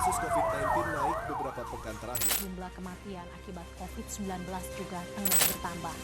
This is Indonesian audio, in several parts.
kasus COVID-19 naik beberapa pekan terakhir. Jumlah kematian akibat COVID-19 juga tengah bertambah.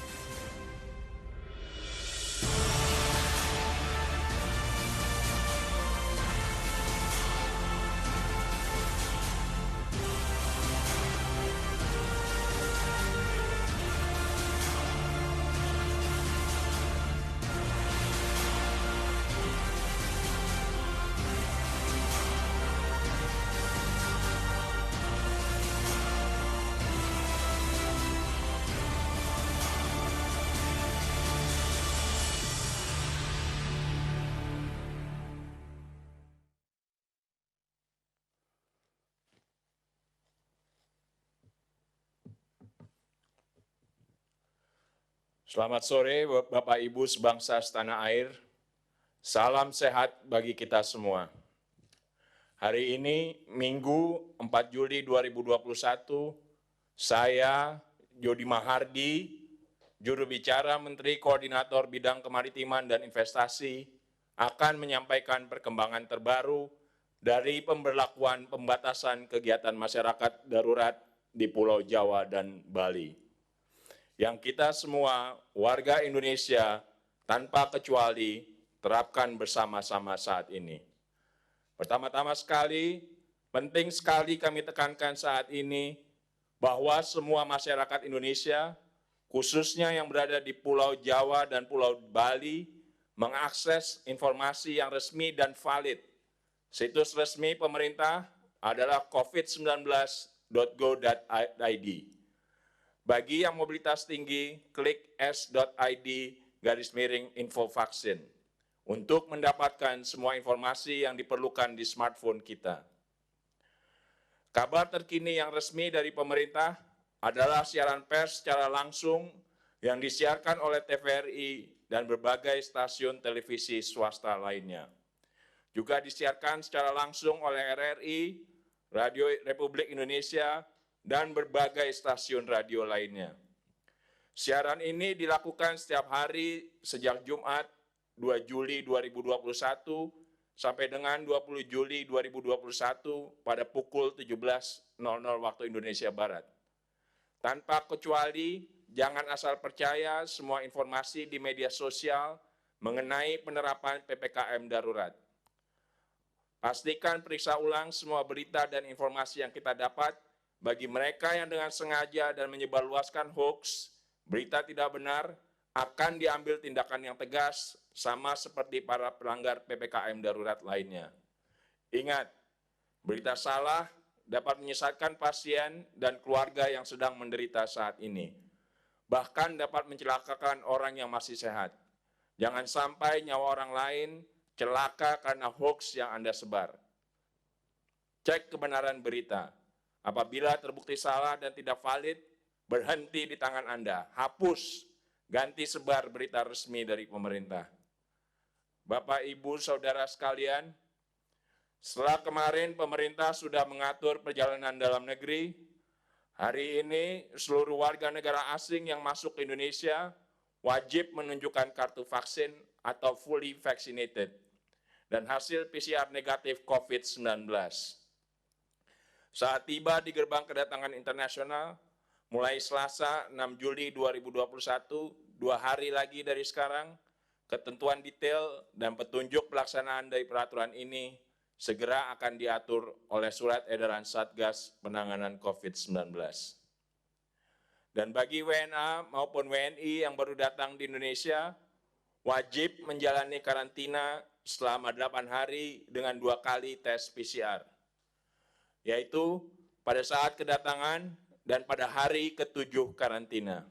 Selamat sore Bapak Ibu sebangsa setanah air, salam sehat bagi kita semua. Hari ini Minggu 4 Juli 2021, saya Jody Mahardi, juru bicara Menteri Koordinator Bidang Kemaritiman dan Investasi, akan menyampaikan perkembangan terbaru dari pemberlakuan pembatasan kegiatan masyarakat darurat di Pulau Jawa dan Bali, yang kita semua warga Indonesia tanpa kecuali terapkan bersama-sama saat ini. Pertama-tama sekali, penting sekali kami tekankan saat ini bahwa semua masyarakat Indonesia, khususnya yang berada di Pulau Jawa dan Pulau Bali, mengakses informasi yang resmi dan valid. Situs resmi pemerintah adalah covid19.go.id. Bagi yang mobilitas tinggi, klik s.id/info vaksin untuk mendapatkan semua informasi yang diperlukan di smartphone kita. Kabar terkini yang resmi dari pemerintah adalah siaran pers secara langsung yang disiarkan oleh TVRI dan berbagai stasiun televisi swasta lainnya. Juga disiarkan secara langsung oleh RRI, Radio Republik Indonesia, dan berbagai stasiun radio lainnya. Siaran ini dilakukan setiap hari sejak Jumat 2 Juli 2021 sampai dengan 20 Juli 2021 pada pukul 17.00 waktu Indonesia Barat. Tanpa kecuali, jangan asal percaya semua informasi di media sosial mengenai penerapan PPKM darurat. Pastikan periksa ulang semua berita dan informasi yang kita dapat. Bagi mereka yang dengan sengaja dan menyebarluaskan hoax, berita tidak benar, akan diambil tindakan yang tegas, sama seperti para pelanggar PPKM darurat lainnya. Ingat, berita salah dapat menyesatkan pasien dan keluarga yang sedang menderita saat ini. Bahkan dapat mencelakakan orang yang masih sehat. Jangan sampai nyawa orang lain celaka karena hoax yang Anda sebar. Cek kebenaran berita. Apabila terbukti salah dan tidak valid, berhenti di tangan Anda. Hapus, ganti sebar berita resmi dari pemerintah. Bapak, Ibu, Saudara sekalian, setelah kemarin pemerintah sudah mengatur perjalanan dalam negeri, hari ini seluruh warga negara asing yang masuk ke Indonesia wajib menunjukkan kartu vaksin atau fully vaccinated dan hasil PCR negatif COVID-19. Saat tiba di gerbang kedatangan internasional, mulai Selasa 6 Juli 2021, 2 hari lagi dari sekarang, ketentuan detail dan petunjuk pelaksanaan dari peraturan ini segera akan diatur oleh Surat Edaran Satgas Penanganan COVID-19. Dan bagi WNA maupun WNI yang baru datang di Indonesia, wajib menjalani karantina selama 8 hari dengan 2 kali tes PCR. Yaitu pada saat kedatangan dan pada hari ke-7 karantina.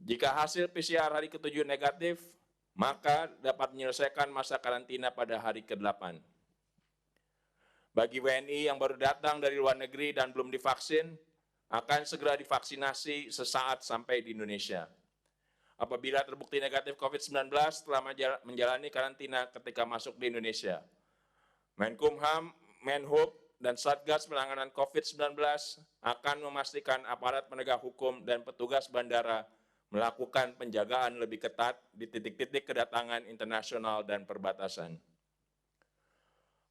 Jika hasil PCR hari ke-7 negatif, maka dapat menyelesaikan masa karantina pada hari ke-8. Bagi WNI yang baru datang dari luar negeri dan belum divaksin, akan segera divaksinasi sesaat sampai di Indonesia. Apabila terbukti negatif COVID-19 setelah menjalani karantina ketika masuk di Indonesia, Menkumham, Menhub, dan Satgas Penanganan COVID-19 akan memastikan aparat penegak hukum dan petugas bandara melakukan penjagaan lebih ketat di titik-titik kedatangan internasional dan perbatasan.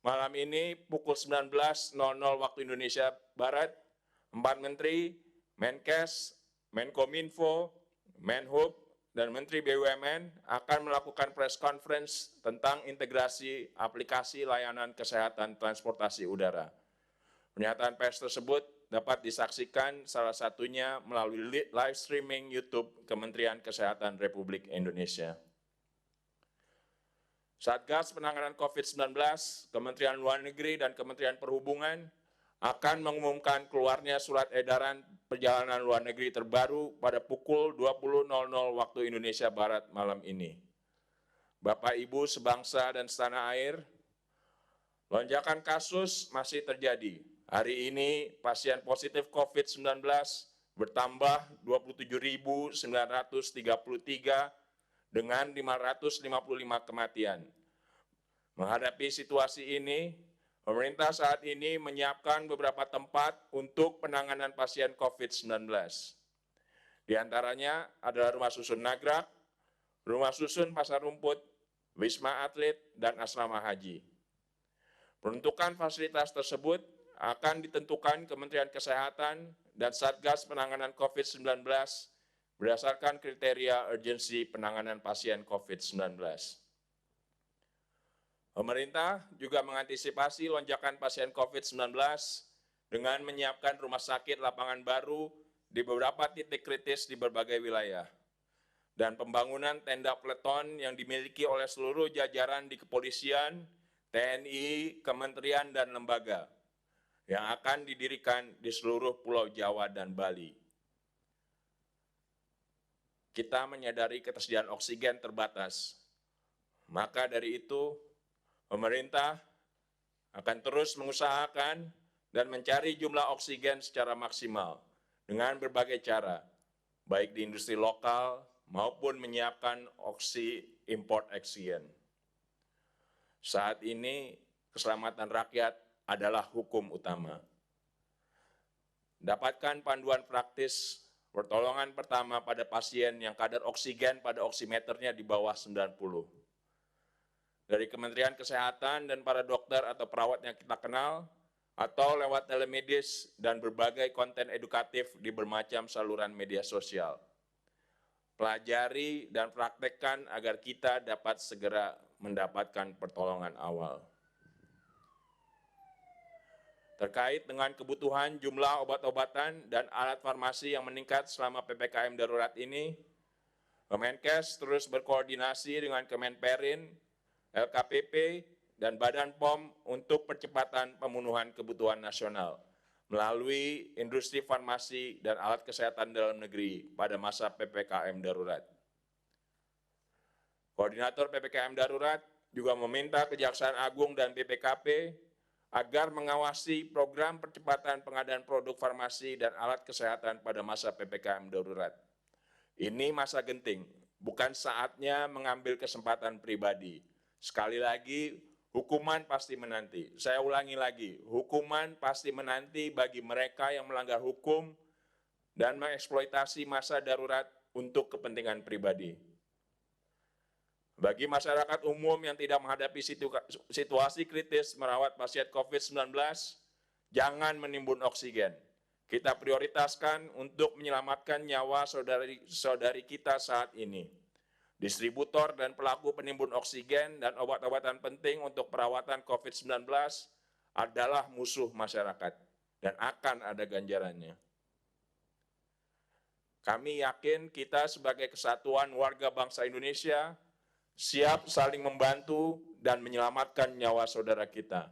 malam ini pukul 19.00 waktu Indonesia Barat, 4 Menteri, Menkes, Menkominfo, Menhub, dan Menteri BUMN akan melakukan press conference tentang integrasi aplikasi layanan kesehatan transportasi udara. Pernyataan pers tersebut dapat disaksikan salah satunya melalui live streaming YouTube Kementerian Kesehatan Republik Indonesia. Satgas Penanganan COVID-19, Kementerian Luar Negeri, dan Kementerian Perhubungan akan mengumumkan keluarnya surat edaran perjalanan luar negeri terbaru pada pukul 20.00 waktu Indonesia Barat malam ini. Bapak, Ibu, sebangsa dan setanah air, lonjakan kasus masih terjadi. Hari ini pasien positif COVID-19 bertambah 27.933 dengan 555 kematian. Menghadapi situasi ini, pemerintah saat ini menyiapkan beberapa tempat untuk penanganan pasien COVID-19. Di antaranya adalah Rumah Susun Nagrak, Rumah Susun Pasar Rumput, Wisma Atlet, dan Asrama Haji. Peruntukan fasilitas tersebut akan ditentukan Kementerian Kesehatan dan Satgas Penanganan COVID-19 berdasarkan kriteria urgensi penanganan pasien COVID-19. Pemerintah juga mengantisipasi lonjakan pasien COVID-19 dengan menyiapkan rumah sakit lapangan baru di beberapa titik kritis di berbagai wilayah, dan pembangunan tenda peleton yang dimiliki oleh seluruh jajaran di kepolisian, TNI, kementerian, dan lembaga yang akan didirikan di seluruh Pulau Jawa dan Bali. Kita menyadari ketersediaan oksigen terbatas. Maka dari itu, pemerintah akan terus mengusahakan dan mencari jumlah oksigen secara maksimal dengan berbagai cara, baik di industri lokal maupun menyiapkan import oksigen. Saat ini, keselamatan rakyat adalah hukum utama. Dapatkan panduan praktis pertolongan pertama pada pasien yang kadar oksigen pada oximeternya di bawah 90. Dari Kementerian Kesehatan dan para dokter atau perawat yang kita kenal, atau lewat telemedis dan berbagai konten edukatif di bermacam saluran media sosial. Pelajari dan praktekkan agar kita dapat segera mendapatkan pertolongan awal. Terkait dengan kebutuhan jumlah obat-obatan dan alat farmasi yang meningkat selama PPKM darurat ini, Kemenkes terus berkoordinasi dengan Kemenperin, LKPP, dan Badan POM untuk percepatan pemenuhan kebutuhan nasional melalui industri farmasi dan alat kesehatan dalam negeri pada masa PPKM darurat. Koordinator PPKM darurat juga meminta Kejaksaan Agung dan BPKP agar mengawasi program percepatan pengadaan produk farmasi dan alat kesehatan pada masa PPKM darurat. Ini masa genting, bukan saatnya mengambil kesempatan pribadi. Sekali lagi, hukuman pasti menanti. Saya ulangi lagi, hukuman pasti menanti bagi mereka yang melanggar hukum dan mengeksploitasi masa darurat untuk kepentingan pribadi. Bagi masyarakat umum yang tidak menghadapi situasi kritis merawat pasien COVID-19, jangan menimbun oksigen. Kita prioritaskan untuk menyelamatkan nyawa saudari kita saat ini. Distributor dan pelaku penimbun oksigen dan obat-obatan penting untuk perawatan COVID-19 adalah musuh masyarakat dan akan ada ganjarannya. Kami yakin kita sebagai kesatuan warga bangsa Indonesia siap saling membantu dan menyelamatkan nyawa saudara kita,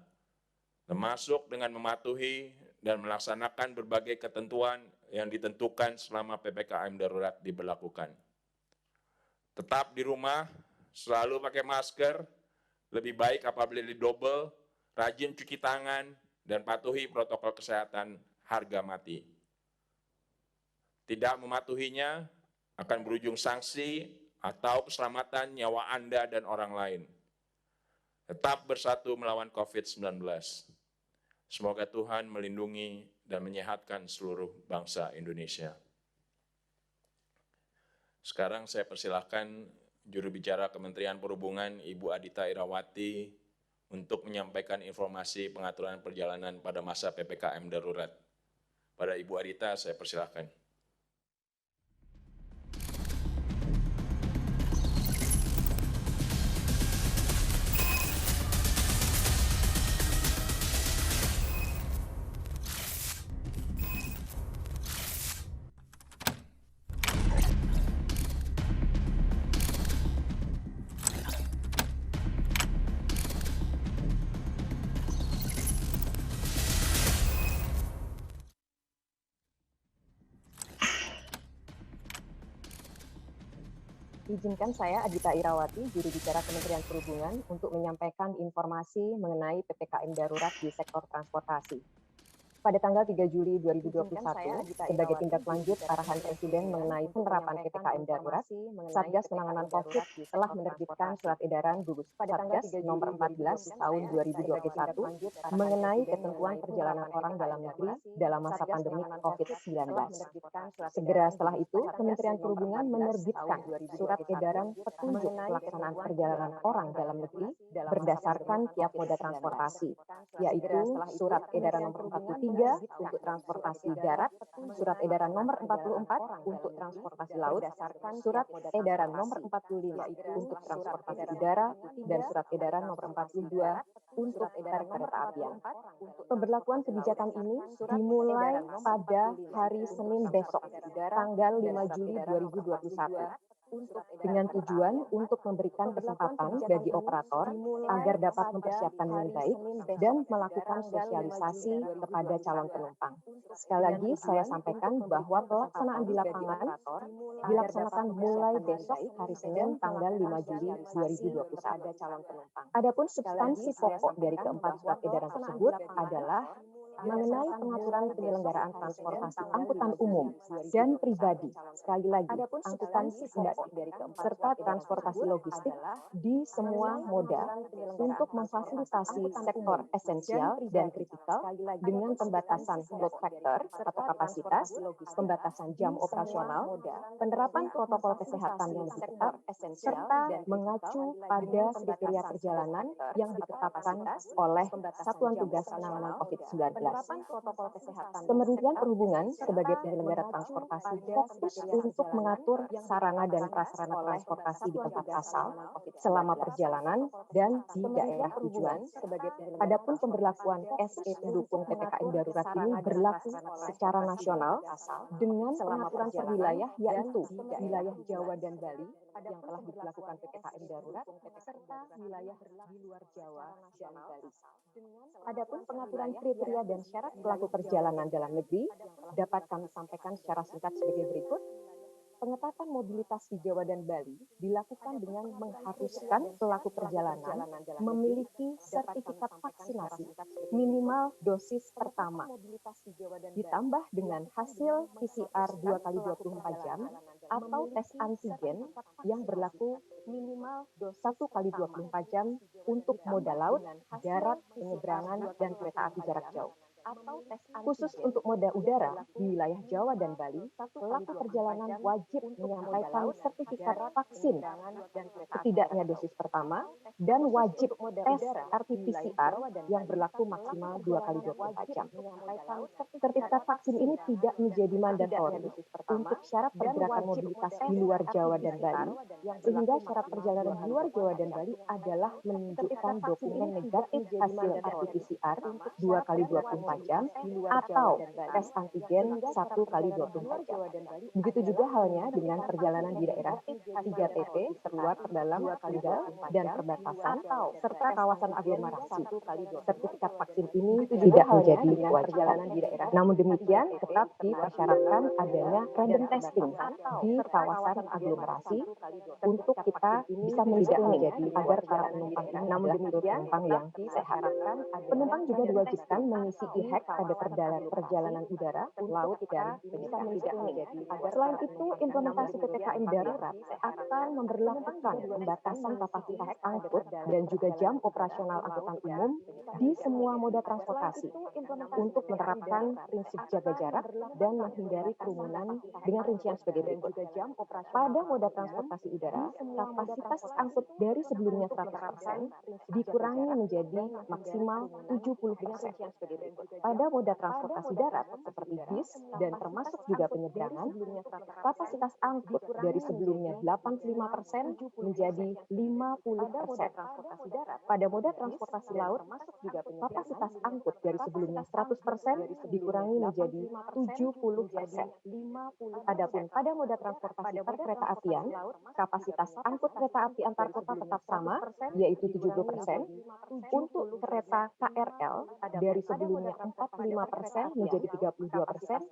termasuk dengan mematuhi dan melaksanakan berbagai ketentuan yang ditentukan selama PPKM darurat diberlakukan. Tetap di rumah, selalu pakai masker, lebih baik apabila didobel, rajin cuci tangan, dan patuhi protokol kesehatan harga mati. Tidak mematuhinya akan berujung sanksi atau keselamatan nyawa Anda dan orang lain. Tetap bersatu melawan COVID-19. Semoga Tuhan melindungi dan menyehatkan seluruh bangsa Indonesia. Sekarang saya persilahkan juru bicara Kementerian Perhubungan Ibu Adita Irawati untuk menyampaikan informasi pengaturan perjalanan pada masa PPKM darurat. Pada Ibu Adita, saya persilahkan. Izinkan saya, Adita Irawati, juru bicara Kementerian Perhubungan, untuk menyampaikan informasi mengenai PPKM darurat di sektor transportasi. Pada tanggal 3 Juli 2021, sebagai tindak lanjut arahan Presiden mengenai penerapan PPKM darurat, Satgas Penanganan COVID telah menerbitkan surat edaran gugus Satgas nomor 14 tahun 2021 mengenai ketentuan perjalanan orang dalam negeri dalam masa pandemi COVID-19. Segera setelah itu, Kementerian Perhubungan menerbitkan surat edaran petunjuk pelaksanaan perjalanan orang dalam negeri berdasarkan tiap moda transportasi, yaitu surat edaran nomor 43 untuk transportasi darat, surat edaran nomor 44 untuk transportasi laut, surat edaran nomor 45 untuk transportasi udara, dan surat edaran nomor 42 untuk perkereta apian. Pemberlakuan kebijakan ini dimulai pada hari Senin besok, tanggal 5 Juli 2021. Dengan tujuan untuk memberikan kesempatan bagi operator agar dapat mempersiapkan dengan baik dan melakukan sosialisasi kepada calon penumpang. Sekali lagi saya sampaikan bahwa pelaksanaan di lapangan dilaksanakan mulai besok hari Senin tanggal 5 Juli 2021. Adapun substansi pokok dari keempat surat edaran tersebut adalah mengenai pengaturan penyelenggaraan transportasi angkutan umum dan pribadi, sekali lagi angkutan pribadi serta transportasi logistik di semua moda untuk memfasilitasi sektor esensial dan kritikal dengan pembatasan load factor atau kapasitas, pembatasan jam operasional, penerapan protokol kesehatan yang lebih ketat, serta mengacu pada kriteria perjalanan yang ditetapkan oleh Satuan Tugas Penanganan COVID-19. Kementerian Perhubungan sebagai penyelenggara transportasi fokus untuk mengatur sarana dan prasarana transportasi di tempat asal selama perjalanan dan di daerah tujuan. Adapun pemberlakuan SE pendukung PPKM darurat ini berlaku secara nasional dengan pengaturan per wilayah, yaitu wilayah Jawa dan Bali yang telah diberlakukan PPKM darurat serta wilayah di luar Jawa dan Bali. Adapun pengaturan kriteria dan syarat pelaku perjalanan dalam negeri dapat kami sampaikan secara singkat sebagai berikut. Pengetatan mobilitas di Jawa dan Bali dilakukan dengan mengharuskan pelaku perjalanan memiliki sertifikat vaksinasi minimal dosis pertama, ditambah dengan hasil PCR 2x24 jam atau tes antigen yang berlaku minimal 1x24 jam untuk moda laut, darat, penyeberangan, dan kereta api jarak jauh. Khusus untuk moda udara di wilayah Jawa dan Bali, pelaku perjalanan wajib menyampaikan sertifikat vaksin setidaknya dosis pertama dan wajib tes RT-PCR yang berlaku maksimal 2x24 jam. Sertifikat vaksin ini tidak menjadi mandatori untuk syarat pergerakan mobilitas di luar Jawa dan Bali, sehingga syarat perjalanan di luar Jawa dan Bali adalah menunjukkan dokumen negatif hasil RT-PCR 2x24 jam atau tes antigen 1x24 jam. Begitu juga halnya dengan perjalanan di daerah 3TP, terluar, terdalam, tertinggal, dan perbatasan, serta kawasan aglomerasi. Sertifikat vaksin ini tidak menjadi perjalanan di daerah. Namun demikian, tetap dipersyaratkan adanya random testing di kawasan aglomerasi untuk kita bisa men-screening agar para penumpang ini adalah penumpang yang sehat. Penumpang juga diwajibkan mengisi dihack pada perjalanan udara, laut, dan bisa men-streaming. Selain itu, implementasi PPKM darurat akan memberlakukan pembatasan kapasitas angkut dan juga jam operasional angkutan umum di semua moda transportasi untuk menerapkan prinsip jaga jarak dan menghindari kerumunan dengan rincian sebagai berikut. Pada moda transportasi udara, kapasitas angkut dari sebelumnya 100% dikurangi menjadi maksimal 70%. Pada moda transportasi darat seperti bis dan termasuk juga penyeberangan, kapasitas angkut dari sebelumnya 85% menjadi 50%. Pada moda transportasi laut, kapasitas angkut dari sebelumnya 100% dikurangi menjadi 70%. Adapun pada moda transportasi perkereta apian, kapasitas angkut kereta api antar kota tetap sama, yaitu 70%. Untuk kereta KRL dari sebelumnya 45% menjadi 32%,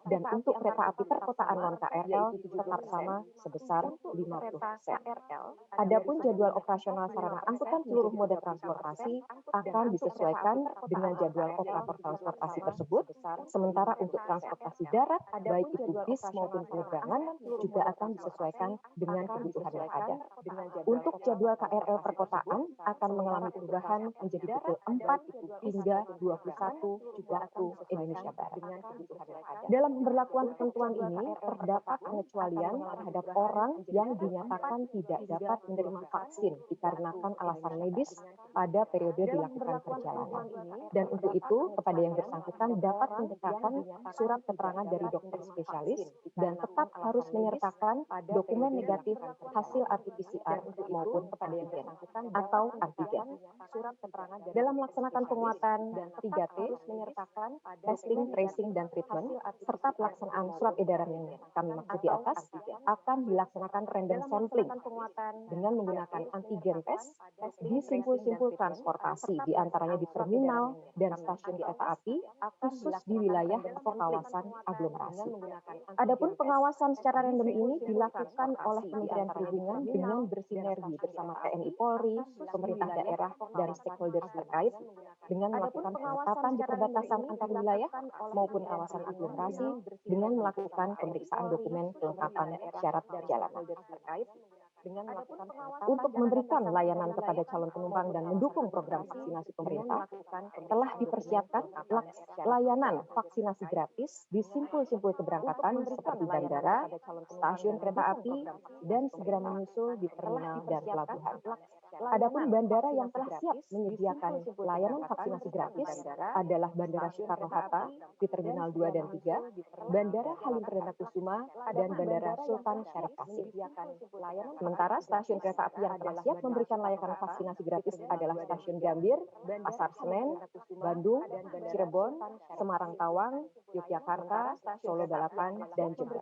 dan untuk kereta api perkotaan non-KRL tetap sama sebesar 50%. Adapun jadwal operasional sarana angkutan seluruh moda transportasi akan disesuaikan dengan jadwal operator transportasi tersebut, sementara untuk transportasi darat, baik itu bis maupun penyeberangan, juga akan disesuaikan dengan kebutuhan yang ada. Untuk jadwal KRL perkotaan akan mengalami perubahan menjadi pukul 4 hingga 21 waktu Indonesia Barat. Dalam pemberlakuan ketentuan ini, terdapat pengecualian terhadap orang yang dinyatakan tidak dapat menerima vaksin dikarenakan alasan medis pada periode dilakukan perjalanan. Dan untuk itu, kepada yang bersangkutan dapat menyertakan surat keterangan dari dokter spesialis dan tetap harus menyertakan dokumen negatif hasil RT-PCR maupun antigen atau antigen. Dalam melaksanakan penguatan 3T, testing, tracing, dan treatment, serta pelaksanaan surat edaran yang kami maksud di atas, akan dilaksanakan random sampling dengan menggunakan antigen test di simpul-simpul transportasi, di antaranya di terminal dan stasiun kereta api, khusus di wilayah atau kawasan aglomerasi. Adapun pengawasan secara random ini dilakukan oleh Kementerian Perhubungan dengan bersinergi bersama TNI Polri, pemerintah daerah, dan stakeholders terkait dengan melakukan pengetatan di perbatasan antar wilayah maupun kawasan aglomerasi dengan melakukan pemeriksaan dokumen kelengkapan syarat perjalanan. Untuk memberikan layanan kepada calon penumpang dan mendukung program vaksinasi pemerintah, telah dipersiapkan layanan vaksinasi gratis di simpul-simpul keberangkatan seperti bandara, stasiun kereta api, dan segera menyusul di terminal dan pelabuhan. Adapun bandara yang telah siap menyediakan layanan vaksinasi gratis adalah Bandara Soekarno-Hatta di Terminal 2 dan 3, Bandara Halim Perdana Kusuma, dan Bandara Sultan Syarif Kasim. Sementara stasiun kereta api yang telah siap memberikan layanan vaksinasi gratis adalah Stasiun Gambir, Pasar Senen, Bandung, Cirebon, Semarang Tawang, Yogyakarta, Solo Balapan, dan Jember.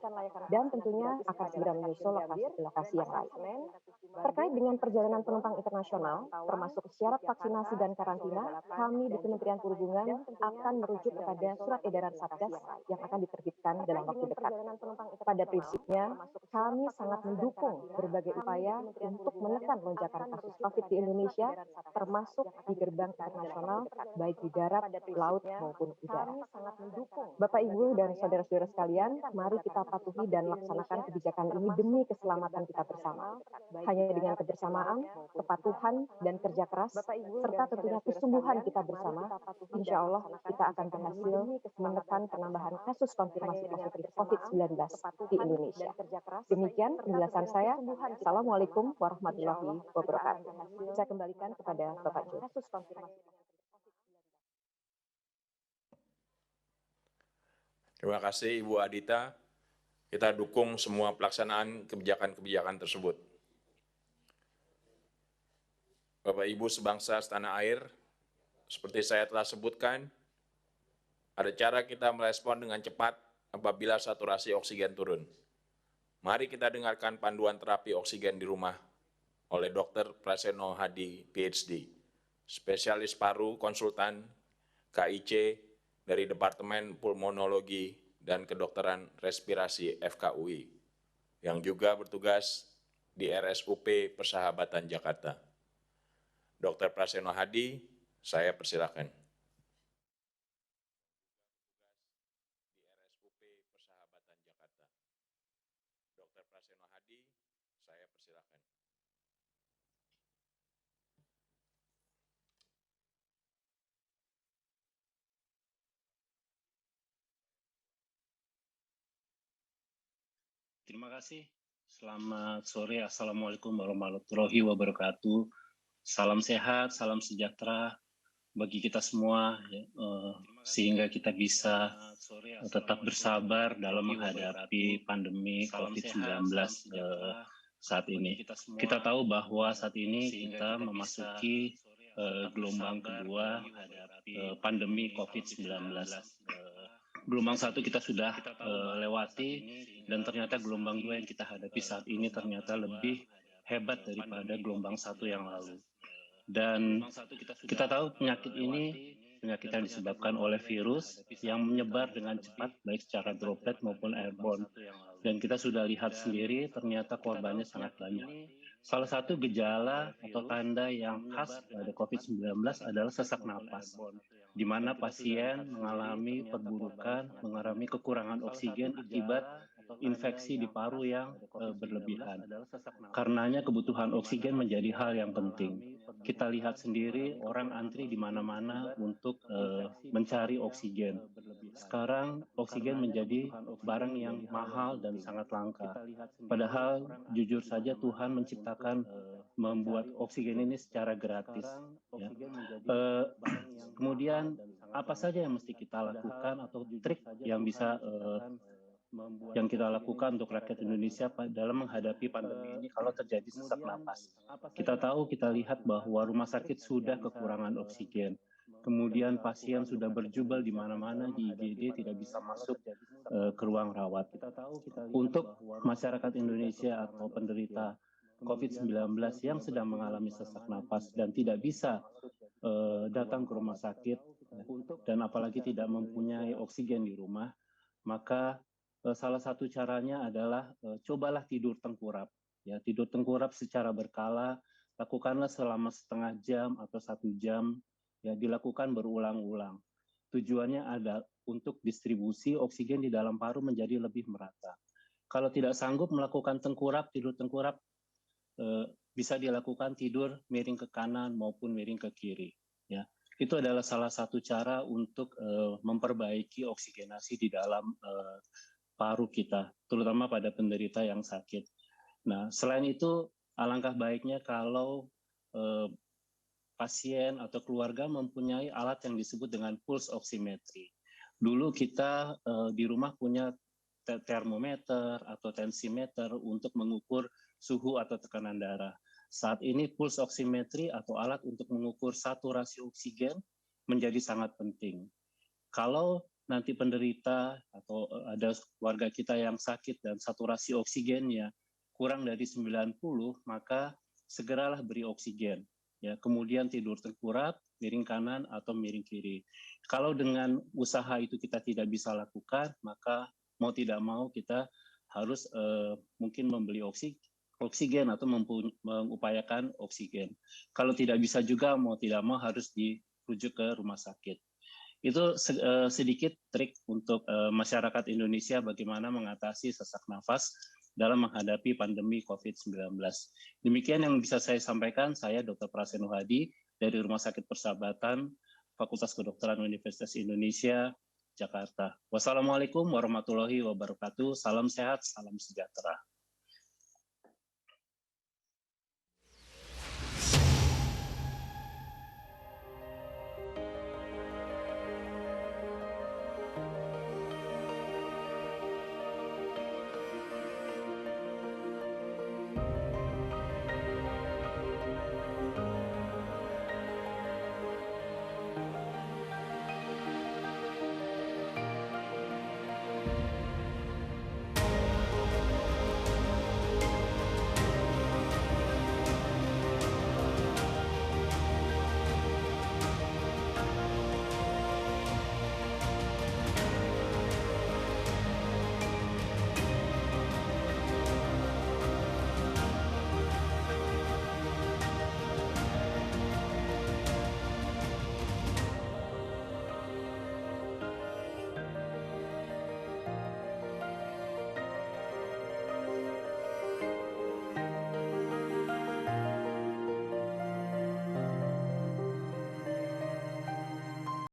Dan tentunya akan segera menyusul lokasi-lokasi yang lain. Terkait dengan perjalanan penumpang internasional, termasuk syarat vaksinasi dan karantina, kami di Kementerian Perhubungan akan merujuk kepada surat edaran Satgas yang akan diterbitkan dalam waktu dekat. Pada prinsipnya, kami sangat mendukung berbagai upaya untuk menekan lonjakan kasus COVID di Indonesia, termasuk di gerbang internasional, baik di darat, laut, maupun udara. Bapak, Ibu, dan saudara-saudara sekalian, mari kita patuhi dan laksanakan kebijakan ini demi keselamatan kita bersama. Hanya dengan kebersamaan, kepatuhan, dan kerja keras, serta tentunya kesungguhan kita bersama, insya Allah kita akan berhasil menekan penambahan kasus konfirmasi positif COVID-19 di Indonesia. Demikian penjelasan saya. Assalamualaikum warahmatullahi wabarakatuh. Saya kembalikan kepada Bapak Jo. Terima kasih Ibu Adita. Kita dukung semua pelaksanaan kebijakan-kebijakan tersebut. Bapak Ibu sebangsa setanah air, seperti saya telah sebutkan, ada cara kita merespon dengan cepat apabila saturasi oksigen turun. Mari kita dengarkan panduan terapi oksigen di rumah oleh Dr. Praseno Hadi, PhD, spesialis paru konsultan KIC dari Departemen Pulmonologi dan Kedokteran Respirasi FKUI, yang juga bertugas di RSUP Persahabatan Jakarta. Dr. Praseno Hadi, saya persilakan. Persahabatan Jakarta. Dr. Praseno Hadi, saya persilakan. Terima kasih. Selamat sore. Assalamualaikum warahmatullahi wabarakatuh. Salam sehat, salam sejahtera bagi kita semua, ya, sehingga kita bisa tetap bersabar dalam menghadapi pandemi COVID-19 saat ini. Kita tahu bahwa saat ini kita memasuki gelombang kedua pandemi COVID-19. Gelombang 1 kita sudah lewati, dan ternyata gelombang 2 yang kita hadapi saat ini ternyata lebih hebat daripada gelombang 1 yang lalu. Dan kita tahu penyakit ini penyakit yang disebabkan oleh virus yang menyebar dengan cepat baik secara droplet maupun airborne. Dan kita sudah lihat sendiri ternyata korbannya sangat banyak. Salah satu gejala atau tanda yang khas pada COVID-19 adalah sesak napas, di mana pasien mengalami perburukan, mengalami kekurangan oksigen akibat infeksi di paru yang berlebihan. Karenanya kebutuhan oksigen menjadi hal yang penting. Kita lihat sendiri orang antri di mana-mana untuk mencari oksigen. Sekarang oksigen menjadi barang yang mahal dan sangat langka. Padahal jujur saja Tuhan menciptakan membuat oksigen ini secara gratis. Ya. Kemudian apa saja yang mesti kita lakukan atau trik yang bisa yang kita lakukan untuk rakyat Indonesia dalam menghadapi pandemi ini kalau terjadi sesak napas. Kita tahu, kita lihat bahwa rumah sakit sudah kekurangan oksigen. Kemudian pasien sudah berjubel di mana-mana, di IGD tidak bisa masuk ke ruang rawat. Untuk masyarakat Indonesia atau penderita COVID-19 yang sedang mengalami sesak napas dan tidak bisa datang ke rumah sakit, dan apalagi tidak mempunyai oksigen di rumah, maka salah satu caranya adalah cobalah tidur tengkurap. Ya, tidur tengkurap secara berkala, lakukanlah selama setengah jam atau 1 jam, ya, dilakukan berulang-ulang. Tujuannya ada untuk distribusi oksigen di dalam paru menjadi lebih merata. Kalau tidak sanggup melakukan tengkurap, tidur tengkurap, bisa dilakukan tidur miring ke kanan maupun miring ke kiri. Ya, itu adalah salah satu cara untuk memperbaiki oksigenasi di dalam paru kita, terutama pada penderita yang sakit. Nah, selain itu, alangkah baiknya kalau pasien atau keluarga mempunyai alat yang disebut dengan pulse oximetry. Dulu kita di rumah punya termometer atau tensimeter untuk mengukur suhu atau tekanan darah. Saat ini pulse oximetry atau alat untuk mengukur saturasi oksigen menjadi sangat penting. Kalau nanti penderita atau ada warga kita yang sakit dan saturasi oksigennya kurang dari 90, maka segeralah beri oksigen. Ya, kemudian tidur tengkurap, miring kanan atau miring kiri. Kalau dengan usaha itu kita tidak bisa lakukan, maka mau tidak mau kita harus mungkin membeli oksigen atau mengupayakan oksigen. Kalau tidak bisa juga mau tidak mau harus dirujuk ke rumah sakit. Itu sedikit trik untuk masyarakat Indonesia bagaimana mengatasi sesak nafas dalam menghadapi pandemi COVID-19. Demikian yang bisa saya sampaikan. Saya Dr. Praseno Hadi dari Rumah Sakit Persahabatan, Fakultas Kedokteran Universitas Indonesia, Jakarta. Wassalamualaikum warahmatullahi wabarakatuh. Salam sehat, salam sejahtera.